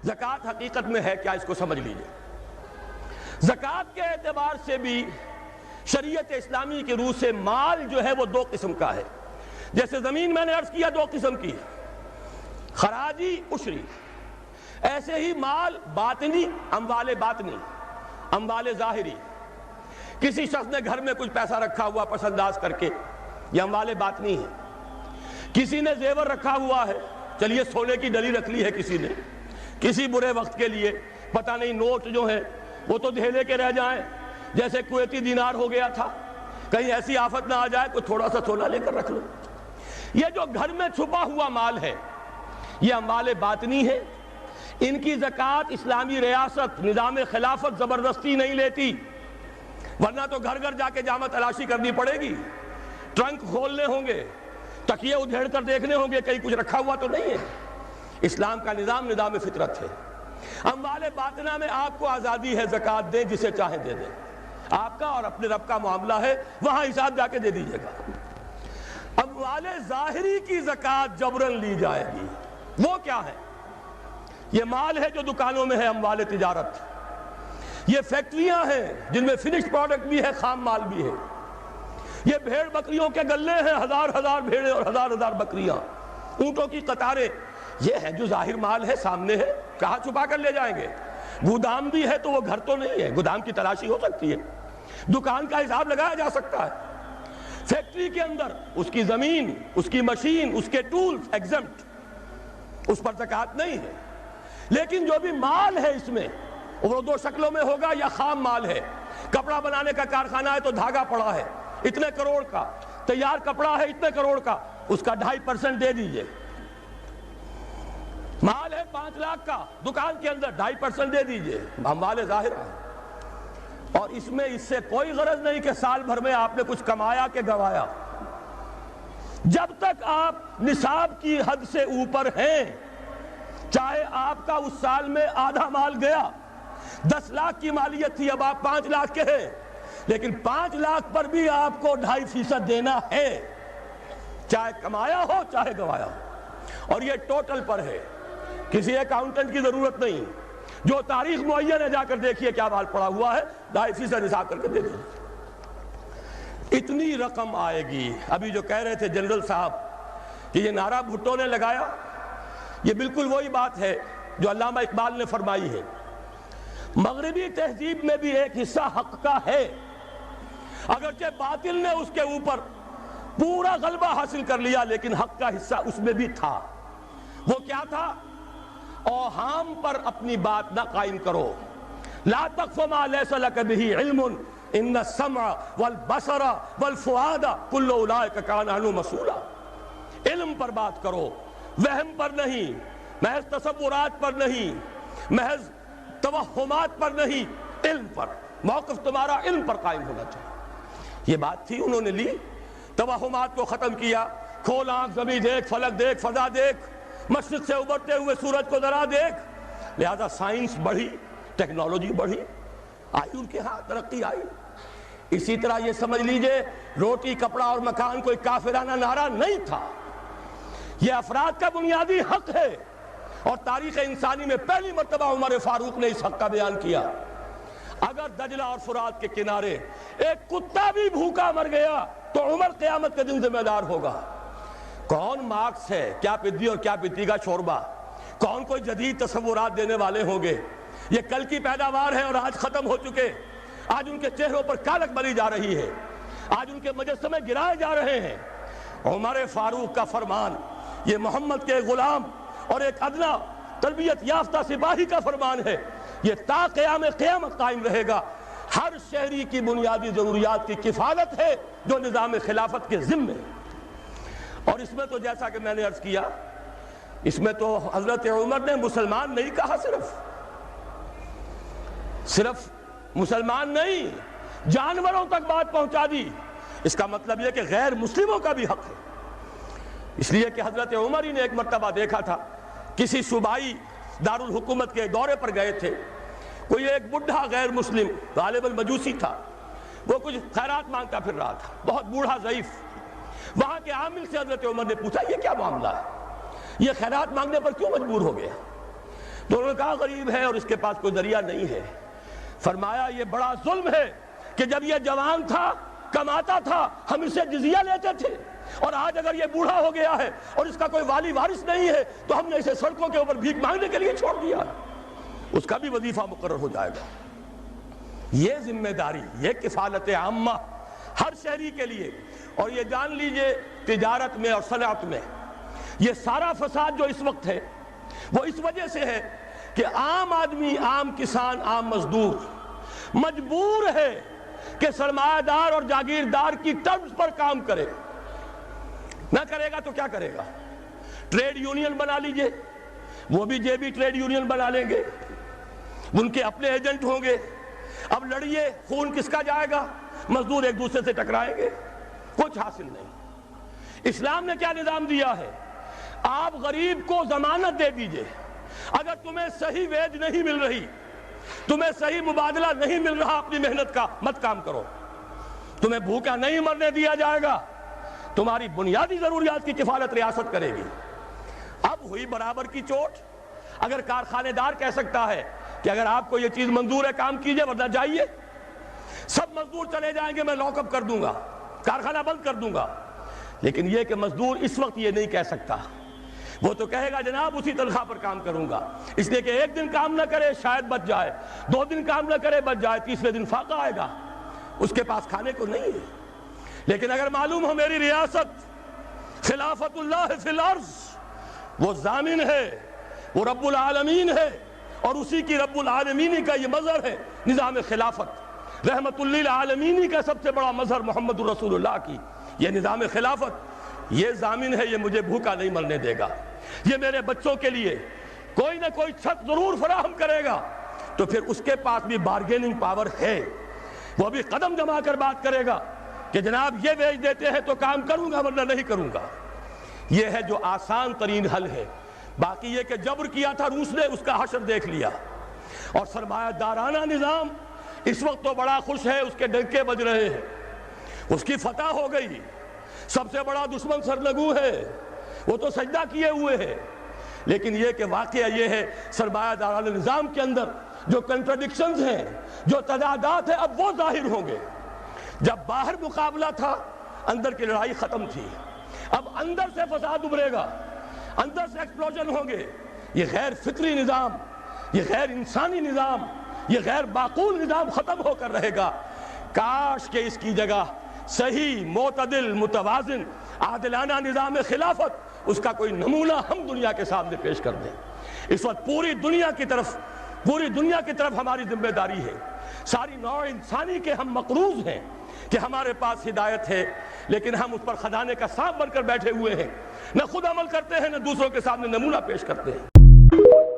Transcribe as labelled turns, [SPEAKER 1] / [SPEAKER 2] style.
[SPEAKER 1] زکوٰۃ حقیقت میں ہے کیا، اس کو سمجھ لیجئے۔ زکوٰۃ کے اعتبار سے بھی شریعت اسلامی کی روح سے مال جو ہے وہ دو قسم کا ہے۔ جیسے زمین میں نے عرض کیا دو قسم کی ہے، خراجی، عشری۔ ایسے ہی مال باطنی، اموال باطنی، اموال ظاہری۔ کسی شخص نے گھر میں کچھ پیسہ رکھا ہوا پس انداز کر کے، یہ اموال باطنی ہے۔ کسی نے زیور رکھا ہوا ہے، چلیے سونے کی ڈلی رکھ لی ہے کسی نے، کسی برے وقت کے لیے، پتہ نہیں نوٹ جو ہیں وہ تو دھیلے کے رہ جائیں، جیسے کویتی دینار ہو گیا تھا، کہیں ایسی آفت نہ آ جائے کوئی تھوڑا سا سونا لے کر رکھ لو۔ یہ جو گھر میں چھپا ہوا مال ہے یہ اموال باطنی ہے۔ ان کی زکوٰۃ اسلامی ریاست، نظام خلافت زبردستی نہیں لیتی، ورنہ تو گھر گھر جا کے جامع تلاشی کرنی پڑے گی، ٹرنک کھولنے ہوں گے، تکیے ادھیڑ کر دیکھنے ہوں گے کہیں کچھ رکھا ہوا تو نہیں ہے۔ اسلام کا نظام فطرت ہے۔ اموال باطنہ میں آپ کو آزادی ہے، زکوٰۃ دیں جسے چاہیں دے دیں، آپ کا اور اپنے رب کا معاملہ ہے، وہاں حساب جا کے دے دیجئے گا۔ اموال ظاہری کی زکوٰۃ جبراً لی جائے گی۔ وہ کیا ہے؟ یہ مال ہے جو دکانوں میں ہے، اموال تجارت۔ یہ فیکٹریاں ہیں جن میں فنشڈ پروڈکٹ بھی ہے، خام مال بھی ہے۔ یہ بھیڑ بکریوں کے گلے ہیں، ہزار ہزار بھیڑیں اور ہزار ہزار بکریاں، اونٹوں کی قطاریں۔ یہ ہے جو ظاہر مال ہے، سامنے ہے، کہاں چھپا کر لے جائیں گے؟ گودام بھی ہے تو وہ گھر تو نہیں ہے، گودام کی تلاشی ہو سکتی ہے، دکان کا حساب لگایا جا سکتا ہے۔ فیکٹری کے اندر اس کی زمین، اس کی مشین، اس کے ٹولز ایگزمپٹ، اس پر زکوٰۃ نہیں ہے۔ لیکن جو بھی مال ہے اس میں وہ دو شکلوں میں ہوگا، یا خام مال ہے، کپڑا بنانے کا کارخانہ ہے تو دھاگا پڑا ہے اتنے کروڑ کا، تیار کپڑا ہے اتنے کروڑ کا، اس کا 2.5% دے دیجئے۔ مال ہے 5 لاکھ کا دکان کے اندر، 2.5% دے دیجئے، اموال ظاہرہ ہے۔ اور اس میں اس سے کوئی غرض نہیں کہ سال بھر میں آپ نے کچھ کمایا کہ گوایا۔ جب تک آپ نصاب کی حد سے اوپر ہیں، چاہے آپ کا اس سال میں آدھا مال گیا، 10 لاکھ کی مالیت تھی، اب آپ 5 لاکھ کے ہیں، لیکن 5 لاکھ پر بھی آپ کو 2.5% دینا ہے، چاہے کمایا ہو چاہے گوایا ہو۔ اور یہ ٹوٹل پر ہے، کسی اکاؤنٹنٹ کی ضرورت نہیں، جو تاریخ معین ہے جا کر دیکھیے کیا مال پڑا ہوا ہے، 2.5% حساب کر کے دے دیجیے۔ اتنی رقم آئے گی۔ ابھی جو کہہ رہے تھے جنرل صاحب کہ یہ نعرہ بھٹو نے لگایا، یہ بالکل وہی بات ہے جو علامہ اقبال نے فرمائی ہے۔ مغربی تہذیب میں بھی ایک حصہ حق کا ہے، اگرچہ باطل نے اس کے اوپر پورا غلبہ حاصل کر لیا، لیکن حق کا حصہ اس میں بھی تھا۔ وہ کیا تھا؟ اوہام پر اپنی بات نہ قائم کرو، لا تقف ما لیس لک بہ علم ان السمع والبصر والفؤاد کل اولئک کان عنہ مسئولا۔ علم پر بات کرو، وہم پر نہیں، محض تصورات پر نہیں، محض توہمات پر نہیں، علم پر۔ موقف تمہارا علم پر قائم ہونا چاہیے۔ یہ بات تھی، انہوں نے لی، توہمات کو ختم کیا، کھول آنکھ، زمین دیکھ، فلک دیکھ، فضا دیکھ، مشرق سے ابھرتے ہوئے سورج کو ذرا دیکھ۔ لہذا سائنس بڑھی، ٹیکنالوجی بڑھی، آئی ان کے ہاں ترقی آئی۔ اسی طرح یہ سمجھ لیجئے روٹی، کپڑا اور مکان کوئی کافرانہ نعرہ نہیں تھا، یہ افراد کا بنیادی حق ہے، اور تاریخ انسانی میں پہلی مرتبہ عمر فاروق نے اس حق کا بیان کیا۔ اگر دجلہ اور فرات کے کنارے ایک کتا بھی بھوکا مر گیا تو عمر قیامت کے دن ذمہ دار ہوگا۔ کون مارکس ہے، کیا پدی اور کیا پتی کا شوربہ، کون کوئی جدید تصورات دینے والے ہوں گے؟ یہ کل کی پیداوار ہے اور آج ختم ہو چکے، آج ان کے چہروں پر کالک بری جا رہی ہے، آج ان کے مجسمے گرائے جا رہے ہیں۔ عمر فاروق کا فرمان، یہ محمد کے غلام اور ایک ادنا تربیت یافتہ سپاہی کا فرمان ہے، یہ تا قیام قیامت قائم رہے گا۔ ہر شہری کی بنیادی ضروریات کی کفالت ہے جو نظام خلافت کے ذمے ہے۔ اور اس میں تو جیسا کہ میں نے عرض کیا، اس میں تو حضرت عمر نے مسلمان نہیں کہا، صرف مسلمان نہیں، جانوروں تک بات پہنچا دی۔ اس کا مطلب یہ کہ غیر مسلموں کا بھی حق ہے۔ اس لیے کہ حضرت عمر ہی نے ایک مرتبہ دیکھا تھا، کسی صوبائی دارالحکومت کے دورے پر گئے تھے، کوئی ایک بڈھا غیر مسلم غالباً مجوسی تھا، وہ کچھ خیرات مانگتا پھر رہا تھا، بہت بوڑھا ضعیف۔ وہاں کے عامل سے حضرت عمر نے پوچھا یہ کیا معاملہ ہے، یہ خیرات مانگنے پر کیوں مجبور ہو گیا؟ تو انہوں نے کہا غریب ہے اور اس کے پاس کوئی ذریعہ نہیں ہے۔ فرمایا یہ بڑا ظلم ہے کہ جب یہ جوان تھا، کماتا تھا، ہم اسے جزیہ لیتے تھے، اور آج اگر یہ بوڑھا ہو گیا ہے اور اس کا کوئی والی وارث نہیں ہے تو ہم نے اسے سڑکوں کے اوپر بھیک مانگنے کے لیے چھوڑ دیا، اس کا بھی وظیفہ مقرر ہو جائے گا۔ یہ ذمہ داری، یہ کفالت عامہ ہر شہری کے لیے۔ اور یہ جان لیجئے تجارت میں اور صنعت میں یہ سارا فساد جو اس وقت ہے وہ اس وجہ سے ہے کہ عام آدمی، عام کسان، عام مزدور مجبور ہے کہ سرمایہ دار اور جاگیردار کی ٹرمز پر کام کرے۔ نہ کرے گا تو کیا کرے گا؟ ٹریڈ یونین بنا لیجئے، وہ بھی جیبی ٹریڈ یونین بنا لیں گے، ان کے اپنے ایجنٹ ہوں گے۔ اب لڑیے، خون کس کا جائے گا؟ مزدور ایک دوسرے سے ٹکرائیں گے، کچھ حاصل نہیں۔ اسلام نے کیا نظام دیا ہے؟ آپ غریب کو ضمانت دے دیجئے، اگر تمہیں صحیح ویج نہیں مل رہی، تمہیں صحیح مبادلہ نہیں مل رہا اپنی محنت کا، مت کام کرو، تمہیں بھوکا نہیں مرنے دیا جائے گا، تمہاری بنیادی ضروریات کی کفالت ریاست کرے گی۔ اب ہوئی برابر کی چوٹ۔ اگر کارخانے دار کہہ سکتا ہے کہ اگر آپ کو یہ چیز منظور ہے کام کیجئے ورنہ جائیے، سب مزدور چلے جائیں گے، میں لاک اپ کر دوں گا، کارخانہ بند کر دوں گا، لیکن یہ کہ مزدور اس وقت یہ نہیں کہہ سکتا، وہ تو کہے گا جناب اسی تنخواہ پر کام کروں گا، اس لیے کہ ایک دن کام نہ کرے شاید بچ جائے، 2 دن کام نہ کرے بچ جائے، تیسرے دن فاقہ آئے گا، اس کے پاس کھانے کو نہیں ہے۔ لیکن اگر معلوم ہو میری ریاست خلافت اللہ فی الارض، وہ ضامن ہے، وہ رب العالمین ہے، اور اسی کی رب العالمینی کا یہ مظہر ہے نظام خلافت، رحمت للعالمینی کا سب سے بڑا مظہر محمد رسول اللہ کی یہ نظام خلافت، یہ ضامن ہے، یہ مجھے بھوکا نہیں مرنے دے گا، یہ میرے بچوں کے لیے کوئی نہ کوئی چھت ضرور فراہم کرے گا، تو پھر اس کے پاس بھی بارگیننگ پاور ہے، وہ بھی قدم جما کر بات کرے گا کہ جناب یہ ویج دیتے ہیں تو کام کروں گا ورنہ نہیں کروں گا۔ یہ ہے جو آسان ترین حل ہے۔ باقی یہ کہ جبر کیا تھا روس نے، اس کا حشر دیکھ لیا، اور سرمایہ دارانہ نظام اس وقت تو بڑا خوش ہے، اس کے ڈنکے بج رہے ہیں، اس کی فتح ہو گئی، سب سے بڑا دشمن سرنگوں ہے، وہ تو سجدہ کیے ہوئے ہے۔ لیکن یہ کہ واقعہ یہ ہے سرمایہ دارانہ نظام کے اندر جو کنٹرڈکشنز ہیں، جو تضادات ہیں، اب وہ ظاہر ہوں گے۔ جب باہر مقابلہ تھا، اندر کی لڑائی ختم تھی، اب اندر سے فساد ابھرے گا، اندر سے ایکسپلوژن ہوں گے۔ یہ غیر فطری نظام، یہ غیر انسانی نظام، یہ غیر معقول نظام ختم ہو کر رہے گا۔ کاش کہ اس کی جگہ صحیح، معتدل، متوازن، عادلانہ نظام خلافت، اس کا کوئی نمونہ ہم دنیا کے سامنے پیش کر دیں۔ اس وقت پوری دنیا کی طرف ہماری ذمہ داری ہے، ساری نوع انسانی کے ہم مقروض ہیں کہ ہمارے پاس ہدایت ہے، لیکن ہم اس پر خزانے کا سانپ بن کر بیٹھے ہوئے ہیں، نہ خود عمل کرتے ہیں نہ دوسروں کے سامنے نمونہ پیش کرتے ہیں۔